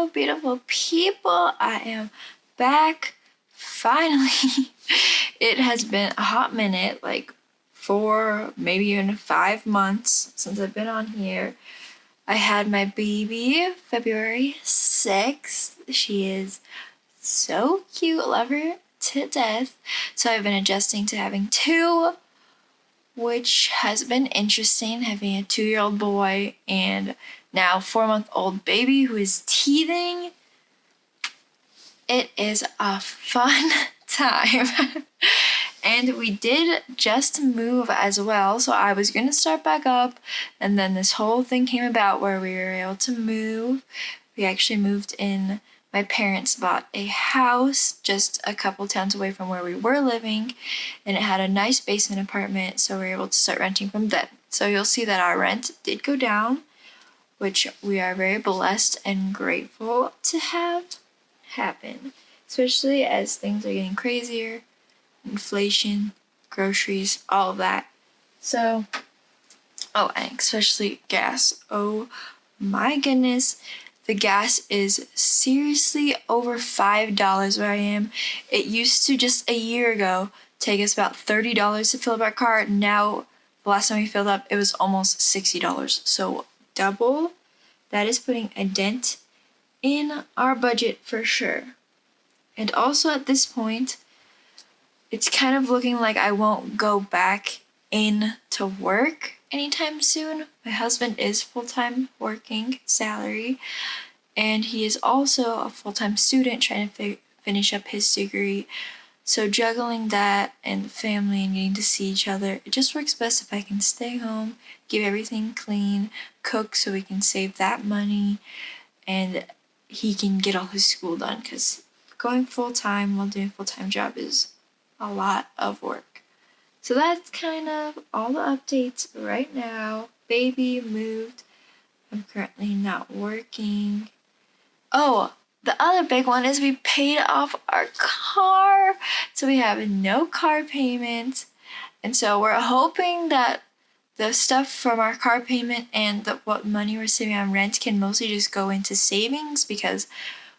beautiful people. I am back finally. It has been a hot minute, like 4, maybe even 5 months since I've been on here. I had my baby February 6th. She is so cute, love her to death. So I've been adjusting to having 2, which has been interesting, having a 2-year-old boy and now 4-month-old baby who is teething. It is a fun time. And we did just move as well, so I was gonna start back up, and then this whole thing came about where we were able to move. We actually moved in. My parents bought a house just a couple towns away from where we were living, and it had a nice basement apartment, so we were able to start renting from that. So you'll see that our rent did go down, which we are very blessed and grateful to have happen, especially as things are getting crazier, inflation, groceries, all of that. So, and especially gas. Oh my goodness. The gas is seriously over $5 where I am. It used to just a year ago take us about $30 to fill up our car. Now, the last time we filled up, it was almost $60. So double. That is putting a dent in our budget for sure. And also at this point, it's kind of looking like I won't go back in to work anytime soon. My husband is full-time working, salary, and he is also a full-time student trying to finish up his degree. So juggling that and the family and getting to see each other, it just works best if I can stay home, keep everything clean, cook so we can save that money, and he can get all his school done, because going full-time while doing a full-time job is a lot of work. So that's kind of all the updates right now. Baby moved. I'm currently not working. Oh, the other big one is we paid off our car. So we have no car payment. And so we're hoping that the stuff from our car payment and what money we're saving on rent can mostly just go into savings, because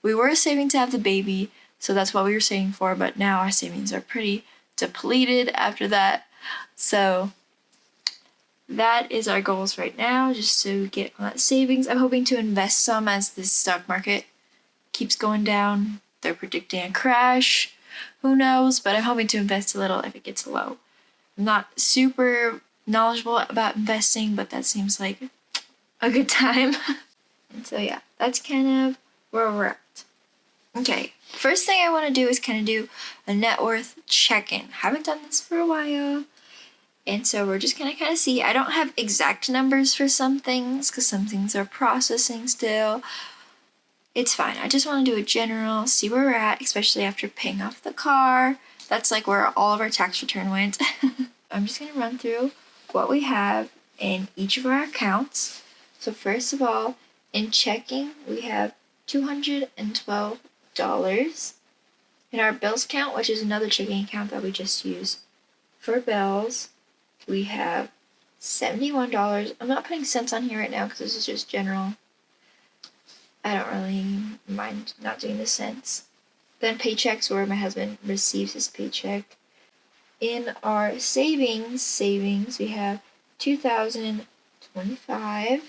we were saving to have the baby. So that's what we were saving for. But now our savings are pretty depleted after that. So that is our goals right now, just to get on that savings. I'm hoping to invest some as this stock market keeps going down. They're predicting a crash. Who knows? But I'm hoping to invest a little if it gets low. I'm not super knowledgeable about investing, but that seems like a good time. And so yeah, that's kind of where we're at. Okay, first thing I want to do is kind of do a net worth check-in. Haven't done this for a while. And so we're just gonna kind of see. I don't have exact numbers for some things because some things are processing still. It's fine. I just want to do a general, see where we're at, especially after paying off the car. That's like where all of our tax return went. I'm just gonna run through what we have in each of our accounts. So first of all, in checking, we have $212. In our bills account, which is another checking account that we just use for bills, we have $71. I'm not putting cents on here right now because this is just general. I don't really mind not doing the cents. Then paychecks, where my husband receives his paycheck. In our savings, we have $2,025.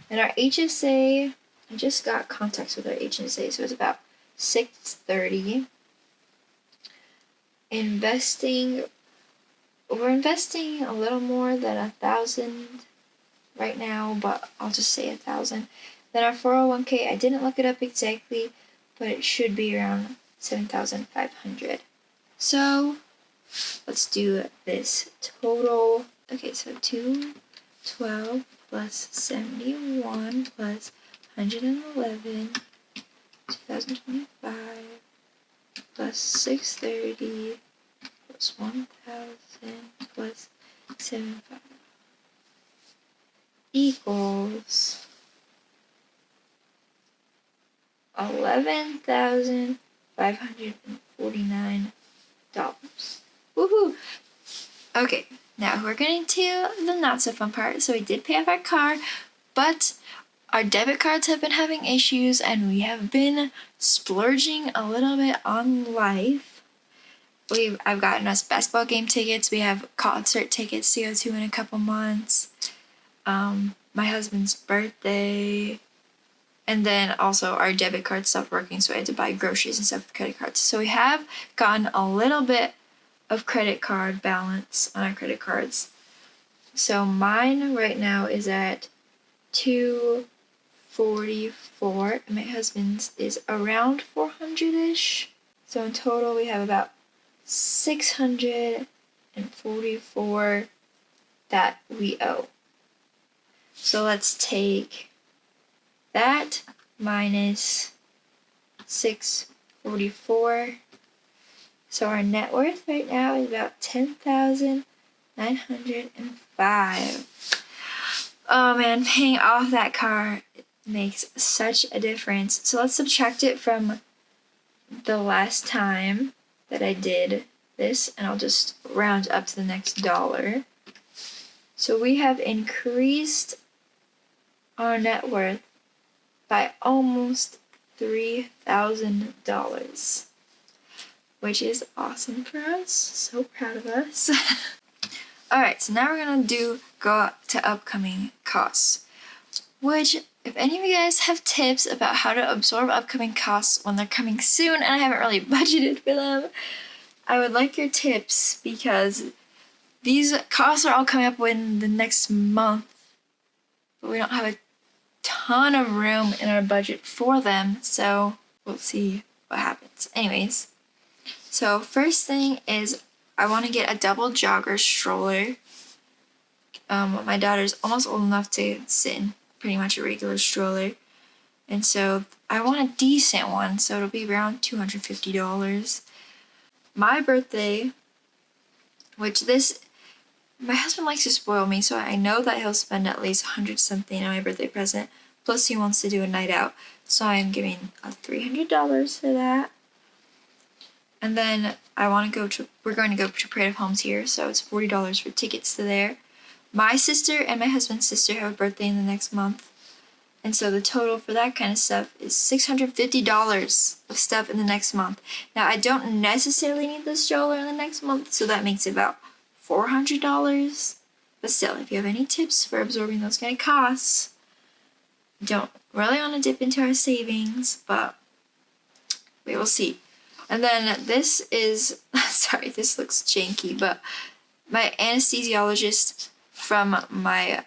And our HSA, I just got contacts with our HSA, so it's about $630. We're investing a little more than $1,000 right now, but I'll just say $1,000. Then our 401k, I didn't look it up exactly, but it should be around $7,500. So let's do this total. Okay, so 212 plus 71 plus 111, 2025 plus 630 plus 1,000 plus 75 equals $11,549. Woohoo! Okay, now we're getting to the not so fun part. So we did pay off our car, but our debit cards have been having issues, and we have been splurging a little bit on life. I've gotten us basketball game tickets. We have concert tickets to go to in a couple months. My husband's birthday. And then also our debit card stopped working, so I had to buy groceries and stuff with credit cards. So we have gotten a little bit of credit card balance on our credit cards. So mine right now is at $244, and my husband's is around $400-ish. So in total we have about $644 that we owe. So let's take that minus 644. So our net worth right now is about $10,905. Oh man, paying off that car makes such a difference. So let's subtract it from the last time that I did this, and I'll just round up to the next dollar. So we have increased our net worth by almost $3,000, which is awesome for us. So proud of us. Alright, so now we're gonna go to upcoming costs, which, if any of you guys have tips about how to absorb upcoming costs when they're coming soon and I haven't really budgeted for them, I would like your tips, because these costs are all coming up in the next month, but we don't have a ton of room in our budget for them, so we'll see what happens. Anyways, so first thing is I want to get a double jogger stroller. My daughter's almost old enough to sit in pretty much a regular stroller, and so I want a decent one, so it'll be around $250. My birthday, my husband likes to spoil me, so I know that he'll spend at least $100 something on my birthday present, plus he wants to do a night out, so I'm giving $300 for that. And then we're going to go to Parade of Homes here, so it's $40 for tickets to there. My sister and my husband's sister have a birthday in the next month, and so the total for that kind of stuff is $650 of stuff in the next month. Now, I don't necessarily need the stroller in the next month, so that makes it about $400. But still, if you have any tips for absorbing those kind of costs, don't really want to dip into our savings, but we will see. And then this is, sorry, this looks janky, but my anesthesiologist from my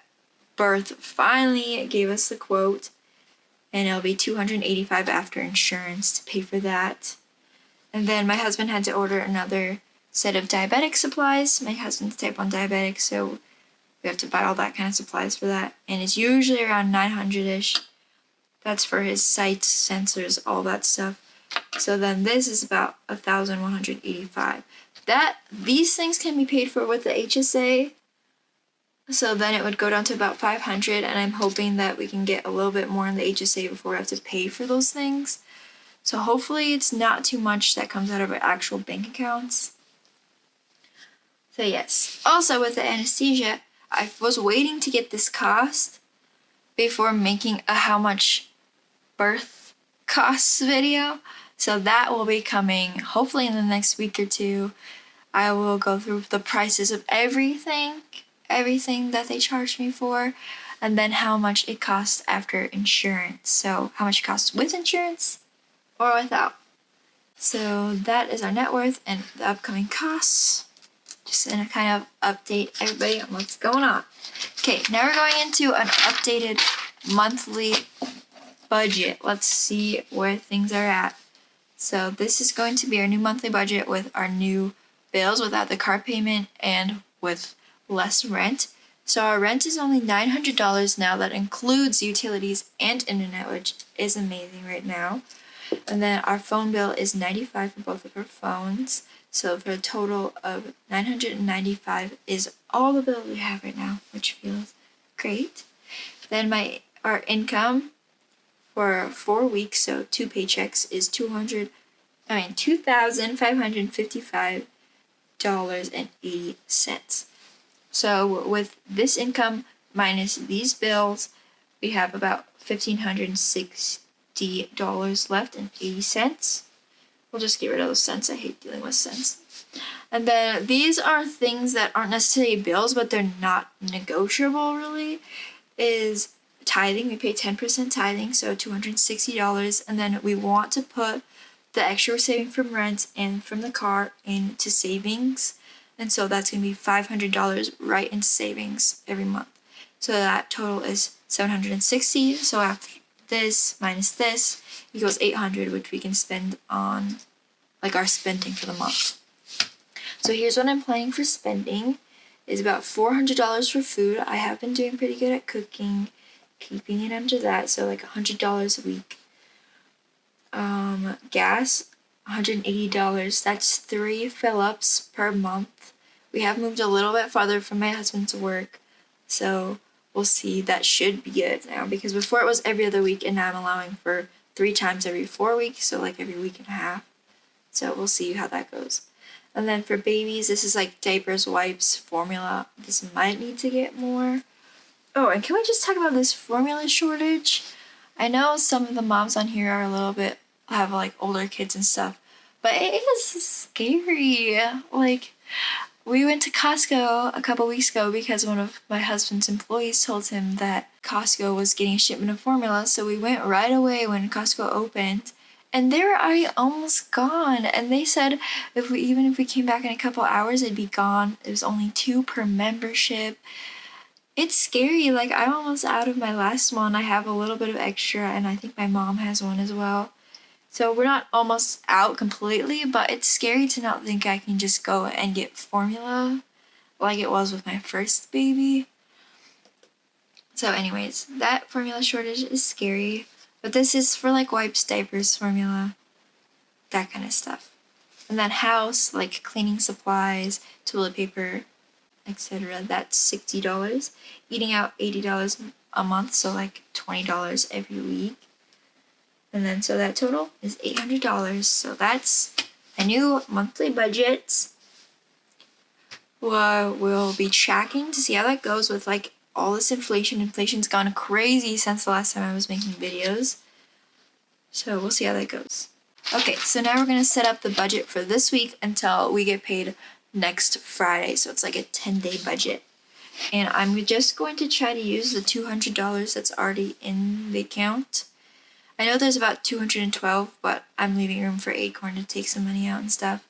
birth finally gave us the quote, and it'll be $285 after insurance to pay for that. And then my husband had to order another set of diabetic supplies. My husband's type 1 diabetic, so we have to buy all that kind of supplies for that, and it's usually around $900-ish. That's for his sights, sensors, all that stuff. So then this is about $1,185. These things can be paid for with the HSA, so then it would go down to about $500, and I'm hoping that we can get a little bit more in the HSA before we have to pay for those things. So hopefully it's not too much that comes out of our actual bank accounts. So yes. Also with the anesthesia, I was waiting to get this cost before making a how much birth costs video. So that will be coming hopefully in the next week or two. I will go through the prices of everything that they charged me for, and then how much it costs after insurance. So how much it costs with insurance or without. So that is our net worth and the upcoming costs. Just in a kind of update everybody on what's going on. Okay, now we're going into an updated monthly budget. Let's see where things are at. So this is going to be our new monthly budget with our new bills without the car payment and with less rent. So our rent is only $900 now. That includes utilities and internet, which is amazing right now. And then our phone bill is $95 for both of our phones. So for a total of $995 is all the bills we have right now, which feels great. Then our income for 4 weeks, so 2 paychecks, is $2,555.80. So with this income minus these bills, we have about $1,560 left and 80 cents. We'll just get rid of those cents. I hate dealing with cents. And then these are things that aren't necessarily bills, but they're not negotiable really, is tithing. We pay 10% tithing, so $260. And then we want to put the extra we're saving from rent and from the car into savings. And so that's going to be $500 right in savings every month. So that total is $760. So after this minus this equals $800, which we can spend on like our spending for the month. So here's what I'm planning for spending. Is about $400 for food. I have been doing pretty good at cooking, keeping it under that, so like $100 a week. Gas, $180. That's 3 fill-ups per month. We have moved a little bit farther from my husband's work, so we'll see. That should be good now, because before it was every other week, and now I'm allowing for 3 times every 4 weeks, so like every week and a half. So we'll see how that goes. And then for babies, this is like diapers, wipes, formula. This might need to get more. Oh, and can we just talk about this formula shortage? I know some of the moms on here are a little bit, have like older kids and stuff, but it is scary. Like, we went to Costco a couple weeks ago because one of my husband's employees told him that Costco was getting a shipment of formula. So we went right away when Costco opened. And they were already almost gone. And they said even if we came back in a couple hours, it'd be gone. It was only 2 per membership. It's scary. Like, I'm almost out of my last one. I have a little bit of extra, and I think my mom has one as well. So we're not almost out completely, but it's scary to not think I can just go and get formula like it was with my first baby. So anyways, that formula shortage is scary. But this is for like wipes, diapers, formula, that kind of stuff. And then house, like cleaning supplies, toilet paper, etc. That's $60. Eating out, $80 a month, so like $20 every week. And then so that total is $800. So that's a new monthly budget. We'll be tracking to see how that goes with like all this inflation. Inflation's gone crazy since the last time I was making videos. So we'll see how that goes. Okay, so now we're going to set up the budget for this week until we get paid next Friday. So it's like a 10-day budget. And I'm just going to try to use the $200 that's already in the account. I know there's about $212, but I'm leaving room for Acorn to take some money out and stuff.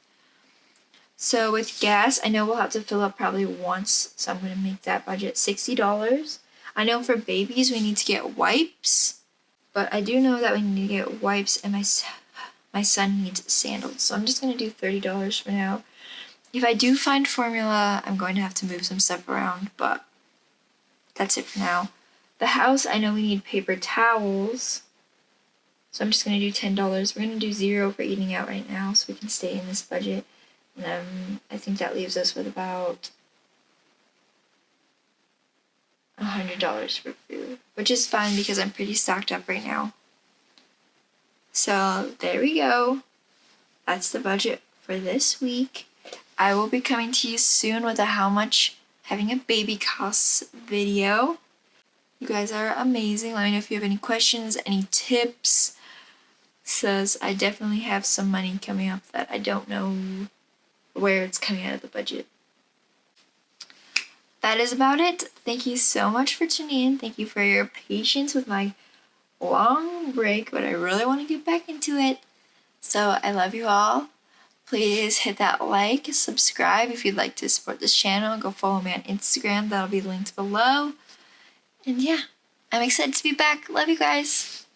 So with gas, I know we'll have to fill up probably once, so I'm going to make that budget $60. I know for babies we need to get wipes, but I do know that we need to get wipes, and my son needs sandals, so I'm just going to do $30 for now. If I do find formula, I'm going to have to move some stuff around, but that's it for now. The house, I know we need paper towels, so I'm just going to do $10. We're going to do $0 for eating out right now, so we can stay in this budget. And I think that leaves us with about $100 for food, which is fine because I'm pretty stocked up right now. So there we go. That's the budget for this week. I will be coming to you soon with a how much having a baby costs video. You guys are amazing. Let me know if you have any questions, any tips. Says I definitely have some money coming up that I don't know where it's coming out of the budget. That is about it. Thank you so much for tuning in. Thank you for your patience with my long break, but I really want to get back into it. So I love you all. Please hit that like, subscribe if you'd like to support this channel. Go follow me on Instagram. That'll be linked below. And yeah, I'm excited to be back. Love you guys.